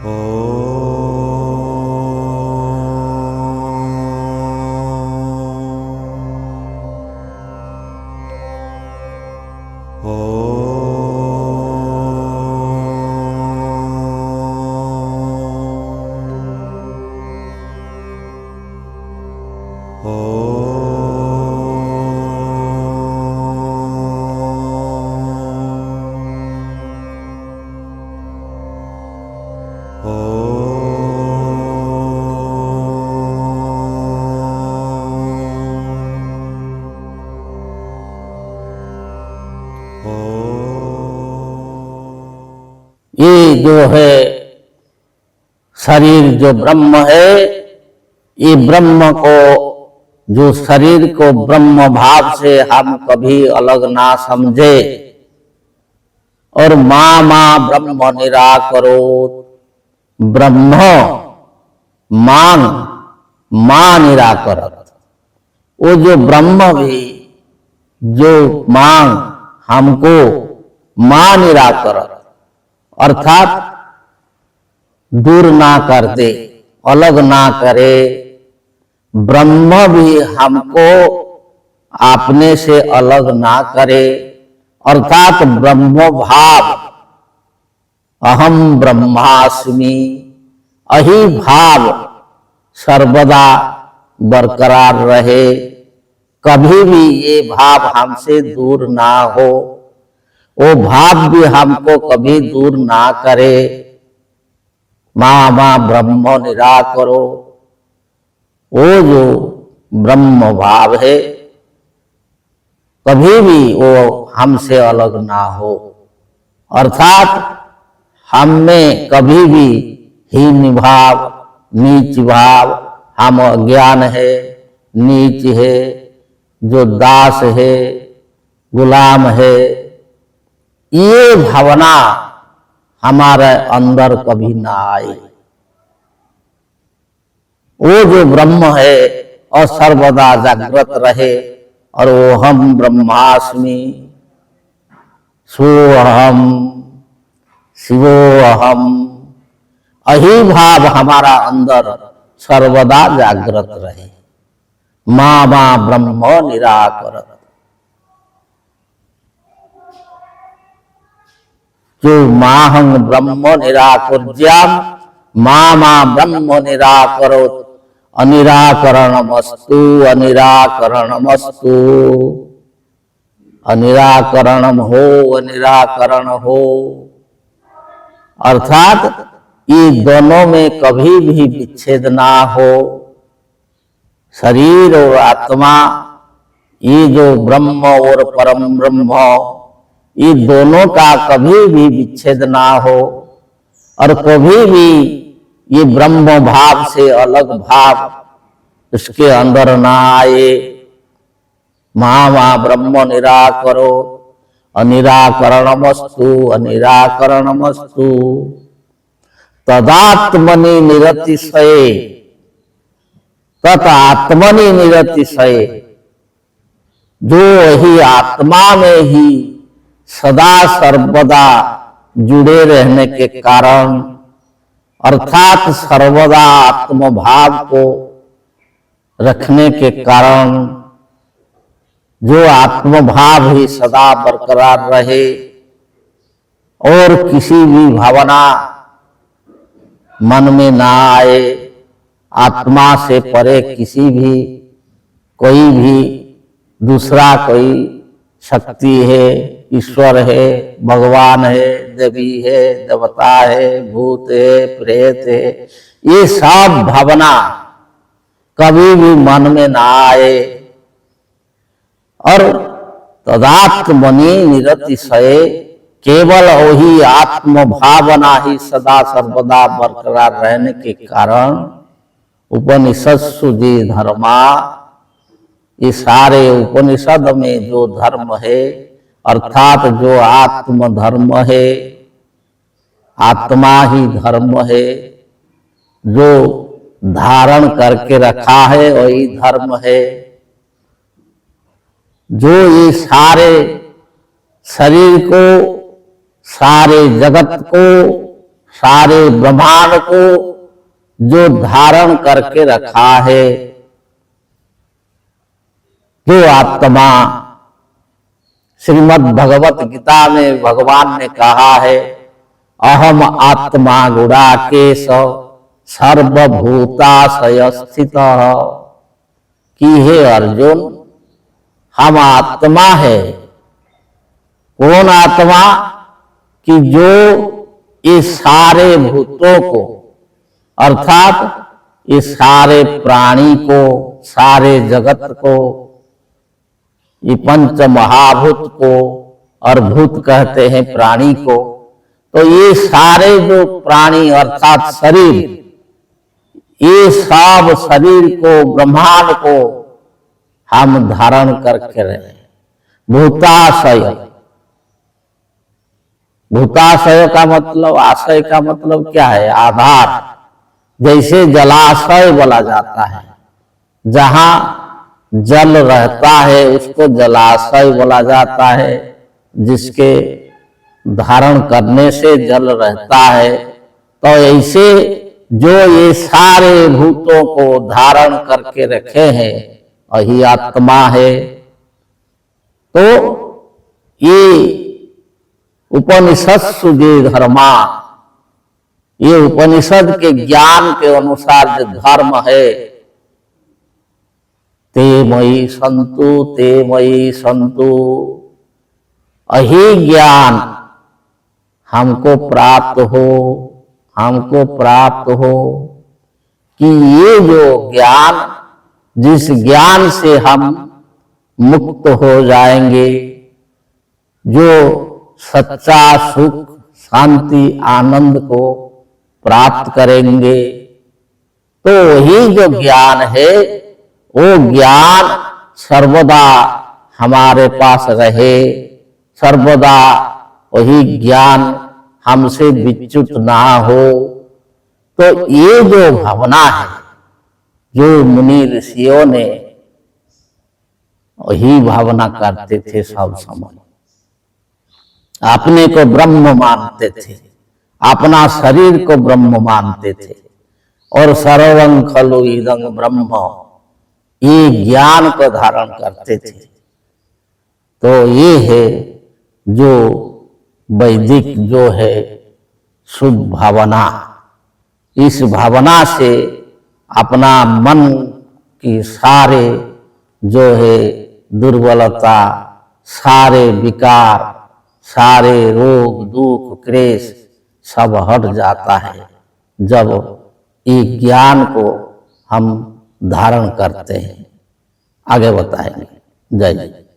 ये जो है शरीर जो ब्रह्म है, ये ब्रह्म को, जो शरीर को ब्रह्म भाव से हम कभी अलग ना समझे, और माँ माँ ब्रह्म निराकरो, ब्रह्म मान माँ निराकरत, वो जो ब्रह्म भी जो मांग हमको माँ निराकरत अर्थात दूर ना कर दे, अलग ना करे, ब्रह्म भी हमको अपने से अलग ना करे, अर्थात ब्रह्म भाव अहम ब्रह्मास्मि अहि भाव सर्वदा बरकरार रहे, कभी भी ये भाव हमसे दूर ना हो, वो भाव भी हमको कभी दूर ना करे। माँ माँ ब्रह्म निराकरो, वो जो ब्रह्म भाव है कभी भी वो हमसे अलग ना हो, अर्थात हम में कभी भी हीन भाव, नीच भाव, हम अज्ञान है, नीच है, जो दास है, गुलाम है, ये भावना हमारे अंदर कभी ना आए। वो जो ब्रह्म है और सर्वदा जागृत रहे, और वो हम ब्रह्मास्मि सोहम शिवोहम अहि भाव हमारा अंदर सर्वदा जागृत रहे। माँ माँ ब्रह्म निराकरत, जो माहं ब्रह्म निराकुर्याम माँ माँ ब्रह्म निराकरोत, अनिराकरणमस्तु अनिराकरणमस्तु, अनिराकरणम हो अनिराकरण हो, अर्थात ये दोनों में कभी भी विच्छेद ना हो। शरीर और आत्मा, ये जो ब्रह्म और परम ब्रह्म, ये दोनों का कभी भी विच्छेद ना हो, और कभी भी ये ब्रह्म भाव से अलग भाव उसके अंदर ना आए। माँ माँ ब्रह्म निराकरो अनिराकरणमस्तु अनिराकरणमस्तु, तदात्मनि निरतिशये तत् आत्मनि निरतिशये, जो ही आत्मा में ही सदा सर्वदा जुड़े रहने के कारण, अर्थात सर्वदा आत्मभाव को रखने के कारण, जो आत्मभाव ही सदा बरकरार रहे, और किसी भी भावना मन में ना आए, आत्मा से परे किसी भी कोई भी दूसरा कोई शक्ति है, ईश्वर है, भगवान है, देवी है, देवता है, भूत है, प्रेत है, ये सब भावना कभी भी मन में ना आए, और तदात्मनि निरतिशये, केवल वही आत्म भावना ही सदा सर्वदा बरकरार रहने के कारण उपनिषत्सु जी धर्मा, ये सारे उपनिषद में जो धर्म है, अर्थात जो आत्म धर्म है, आत्मा ही धर्म है, जो धारण करके रखा है वही धर्म है। जो ये सारे शरीर को, सारे जगत को सारे ब्रह्मांड को जो धारण करके रखा है, जो आत्मा श्रीमद् भगवत गीता में भगवान ने कहा है, अहम आत्मा गुड़ाकेश सर्वभूताशय स्थित, कि हे अर्जुन, हम आत्मा है। कौन आत्मा? कि जो ये सारे भूतों को, अर्थात ये सारे प्राणी को, सारे जगत को, ये पंच महाभूत को, और भूत कहते हैं प्राणी को, तो ये सारे जो प्राणी अर्थात शरीर, ये सब शरीर को, ब्रह्मांड को हम धारण करके रहे। भूताशय, भूताशय का मतलब, आशय का मतलब क्या है? आधार। जैसे जलाशय बोला जाता है, जहां जल रहता है उसको जलाशय बोला जाता है, जिसके धारण करने से जल रहता है। तो ऐसे जो ये सारे भूतों को धारण करके रखे हैं, वही आत्मा है। तो ये उपनिषद सुजे धर्मा, ये उपनिषद के ज्ञान के अनुसार जो धर्म है, ते मयि संतु, ते मयि संतु, अही ज्ञान हमको प्राप्त हो, हमको प्राप्त हो। कि ये जो ज्ञान, जिस ज्ञान से हम मुक्त हो जाएंगे, जो सच्चा सुख, शांति, आनंद को प्राप्त करेंगे, तो वही जो ज्ञान है, वो ज्ञान सर्वदा हमारे पास रहे, सर्वदा वही ज्ञान हमसे विच्युत ना हो। तो ये जो भावना है, जो मुनि ऋषियों ने वही भावना करते थे सब समय, अपने को ब्रह्म मानते थे, अपना शरीर को ब्रह्म मानते थे, और सर्वं खलु इदं ब्रह्म, ये ज्ञान को धारण करते थे। तो ये है जो वैदिक जो है शुद्ध भावना। इस भावना से अपना मन की सारे जो है दुर्बलता, सारे विकार, सारे रोग, दुख, क्लेश सब हट जाता है, जब ये ज्ञान को हम धारण करते हैं। आगे बताएंगे। जय जय।